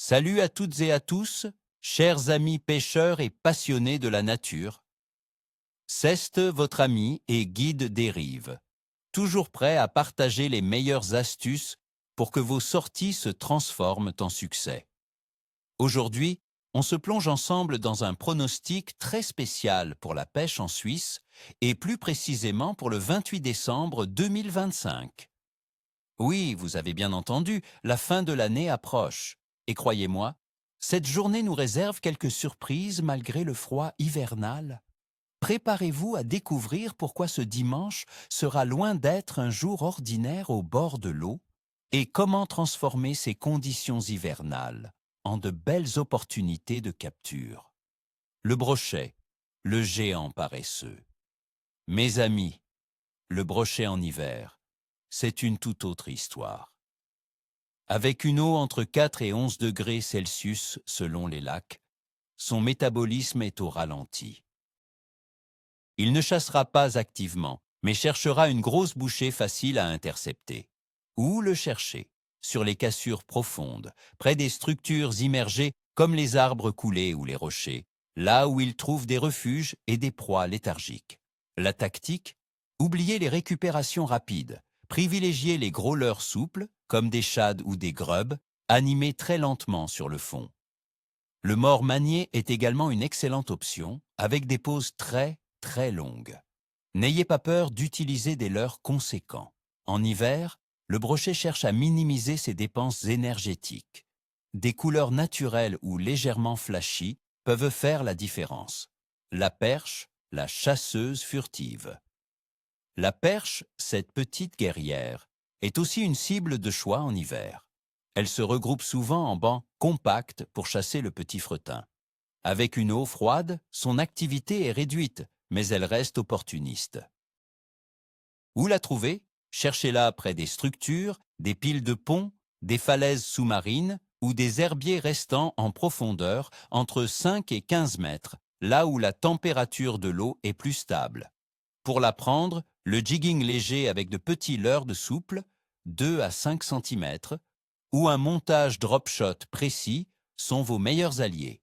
Salut à toutes et à tous, chers amis pêcheurs et passionnés de la nature. Ceste votre ami et guide des rives, toujours prêt à partager les meilleures astuces pour que vos sorties se transforment en succès. Aujourd'hui, on se plonge ensemble dans un pronostic très spécial pour la pêche en Suisse et plus précisément pour le 28 décembre 2025. Oui, vous avez bien entendu, la fin de l'année approche. Et croyez-moi, cette journée nous réserve quelques surprises malgré le froid hivernal. Préparez-vous à découvrir pourquoi ce dimanche sera loin d'être un jour ordinaire au bord de l'eau et comment transformer ces conditions hivernales en de belles opportunités de capture. Le brochet, le géant paresseux. Mes amis, le brochet en hiver, c'est une toute autre histoire. Avec une eau entre 4 et 11 degrés Celsius selon les lacs, son métabolisme est au ralenti. Il ne chassera pas activement, mais cherchera une grosse bouchée facile à intercepter. Où le chercher? Sur les cassures profondes, près des structures immergées comme les arbres coulés ou les rochers, là où il trouve des refuges et des proies léthargiques. La tactique? Oubliez les récupérations rapides. Privilégiez les gros leurres souples, comme des shad ou des grubs, animés très lentement sur le fond. Le mors manié est également une excellente option, avec des pauses très longues. N'ayez pas peur d'utiliser des leurres conséquents. En hiver, le brochet cherche à minimiser ses dépenses énergétiques. Des couleurs naturelles ou légèrement flashy peuvent faire la différence. La perche, la chasseuse furtive. La perche, cette petite guerrière, est aussi une cible de choix en hiver. Elle se regroupe souvent en bancs compacts pour chasser le petit fretin. Avec une eau froide, son activité est réduite, mais elle reste opportuniste. Où la trouver? Cherchez-la près des structures, des piles de ponts, des falaises sous-marines ou des herbiers restants en profondeur entre 5 et 15 mètres, là où la température de l'eau est plus stable. Pour la prendre, le jigging léger avec de petits leurres de souple, 2 à 5 cm, ou un montage drop shot précis sont vos meilleurs alliés.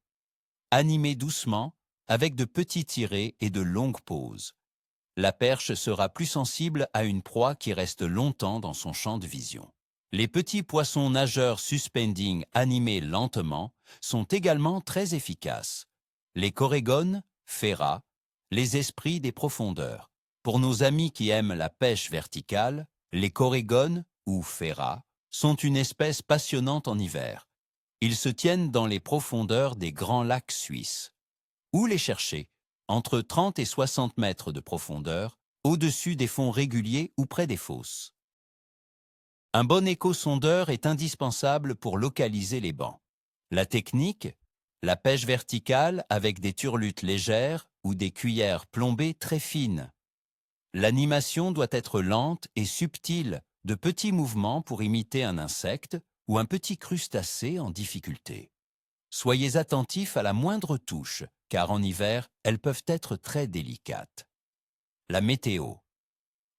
Animez doucement, avec de petits tirés et de longues pauses. La perche sera plus sensible à une proie qui reste longtemps dans son champ de vision. Les petits poissons nageurs suspending animés lentement sont également très efficaces. Les corégones, ferra, les esprits des profondeurs. Pour nos amis qui aiment la pêche verticale, les corégones, ou ferra, sont une espèce passionnante en hiver. Ils se tiennent dans les profondeurs des grands lacs suisses. Où les chercher? Entre 30 et 60 mètres de profondeur, au-dessus des fonds réguliers ou près des fosses. Un bon écho-sondeur est indispensable pour localiser les bancs. La technique? La pêche verticale avec des turlutes légères ou des cuillères plombées très fines. L'animation doit être lente et subtile, de petits mouvements pour imiter un insecte ou un petit crustacé en difficulté. Soyez attentifs à la moindre touche, car en hiver, elles peuvent être très délicates. La météo.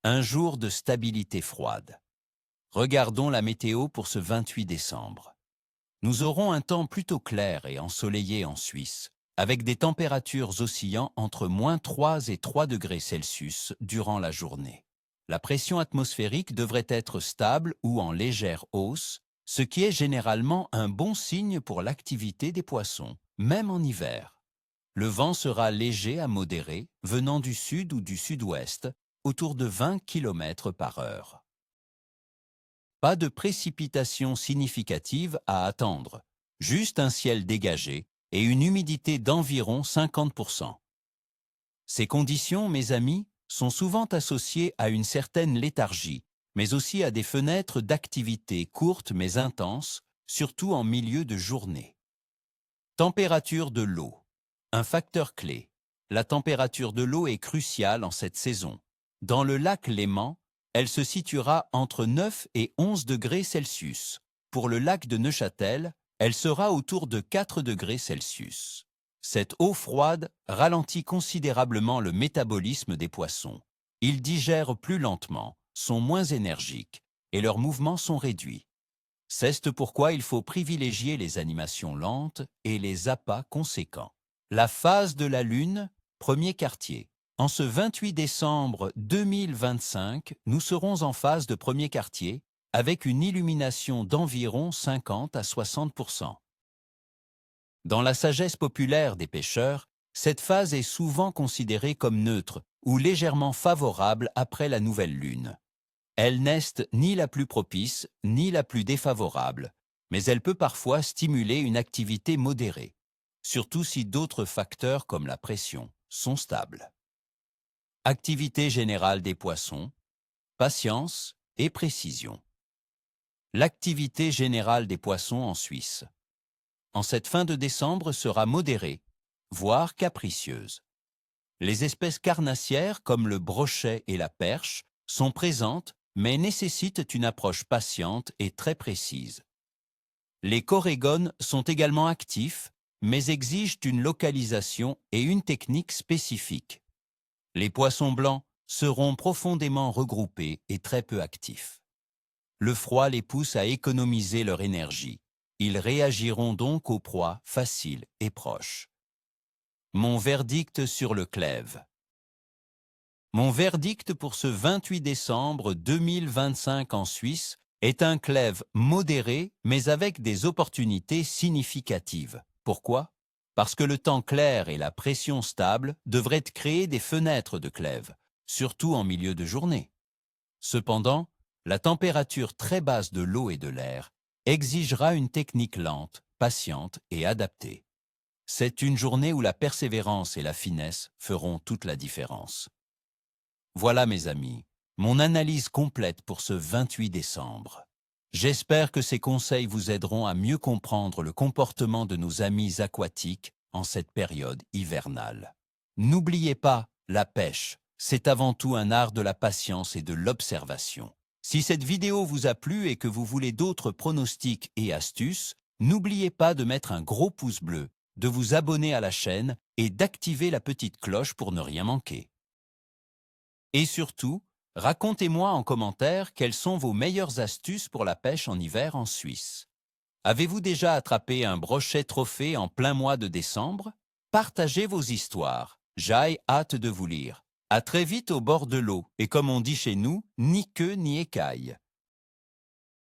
Un jour de stabilité froide. Regardons la météo pour ce 28 décembre. Nous aurons un temps plutôt clair et ensoleillé en Suisse, avec des températures oscillant entre -3 et 3 degrés Celsius durant la journée. La pression atmosphérique devrait être stable ou en légère hausse, ce qui est généralement un bon signe pour l'activité des poissons, même en hiver. Le vent sera léger à modéré, venant du sud ou du sud-ouest, autour de 20 km par heure. Pas de précipitations significatives à attendre, juste un ciel dégagé et une humidité d'environ 50%. Ces conditions, mes amis, sont souvent associées à une certaine léthargie, mais aussi à des fenêtres d'activité courtes mais intenses, surtout en milieu de journée. Température de l'eau. Un facteur clé. La température de l'eau est cruciale en cette saison. Dans le lac Léman, elle se situera entre 9 et 11 degrés Celsius. Pour le lac de Neuchâtel, elle sera autour de 4 degrés Celsius. Cette eau froide ralentit considérablement le métabolisme des poissons. Ils digèrent plus lentement, sont moins énergiques et leurs mouvements sont réduits. C'est pourquoi il faut privilégier les animations lentes et les appâts conséquents. La phase de la Lune, premier quartier. En ce 28 décembre 2025, nous serons en phase de premier quartier avec une illumination d'environ 50 à 60%. Dans la sagesse populaire des pêcheurs, cette phase est souvent considérée comme neutre ou légèrement favorable après la nouvelle lune. Elle n'est ni la plus propice ni la plus défavorable, mais elle peut parfois stimuler une activité modérée, surtout si d'autres facteurs comme la pression sont stables. Activité générale des poissons, patience et précision. L'activité générale des poissons en Suisse. En cette fin de décembre sera modérée, voire capricieuse. Les espèces carnassières comme le brochet et la perche sont présentes mais nécessitent une approche patiente et très précise. Les corégones sont également actifs mais exigent une localisation et une technique spécifique. Les poissons blancs seront profondément regroupés et très peu actifs. Le froid les pousse à économiser leur énergie. Ils réagiront donc aux proies faciles et proches. Mon verdict sur le clève. Mon verdict pour ce 28 décembre 2025 en Suisse est un clève modéré mais avec des opportunités significatives. Pourquoi? Parce que le temps clair et la pression stable devraient créer des fenêtres de clève, surtout en milieu de journée. Cependant, la température très basse de l'eau et de l'air exigera une technique lente, patiente et adaptée. C'est une journée où la persévérance et la finesse feront toute la différence. Voilà mes amis, mon analyse complète pour ce 28 décembre. J'espère que ces conseils vous aideront à mieux comprendre le comportement de nos amis aquatiques en cette période hivernale. N'oubliez pas, la pêche, c'est avant tout un art de la patience et de l'observation. Si cette vidéo vous a plu et que vous voulez d'autres pronostics et astuces, n'oubliez pas de mettre un gros pouce bleu, de vous abonner à la chaîne et d'activer la petite cloche pour ne rien manquer. Et surtout, racontez-moi en commentaire quelles sont vos meilleures astuces pour la pêche en hiver en Suisse. Avez-vous déjà attrapé un brochet trophée en plein mois de décembre? Partagez vos histoires. J'ai hâte de vous lire. À très vite au bord de l'eau et comme on dit chez nous, ni queue ni écaille.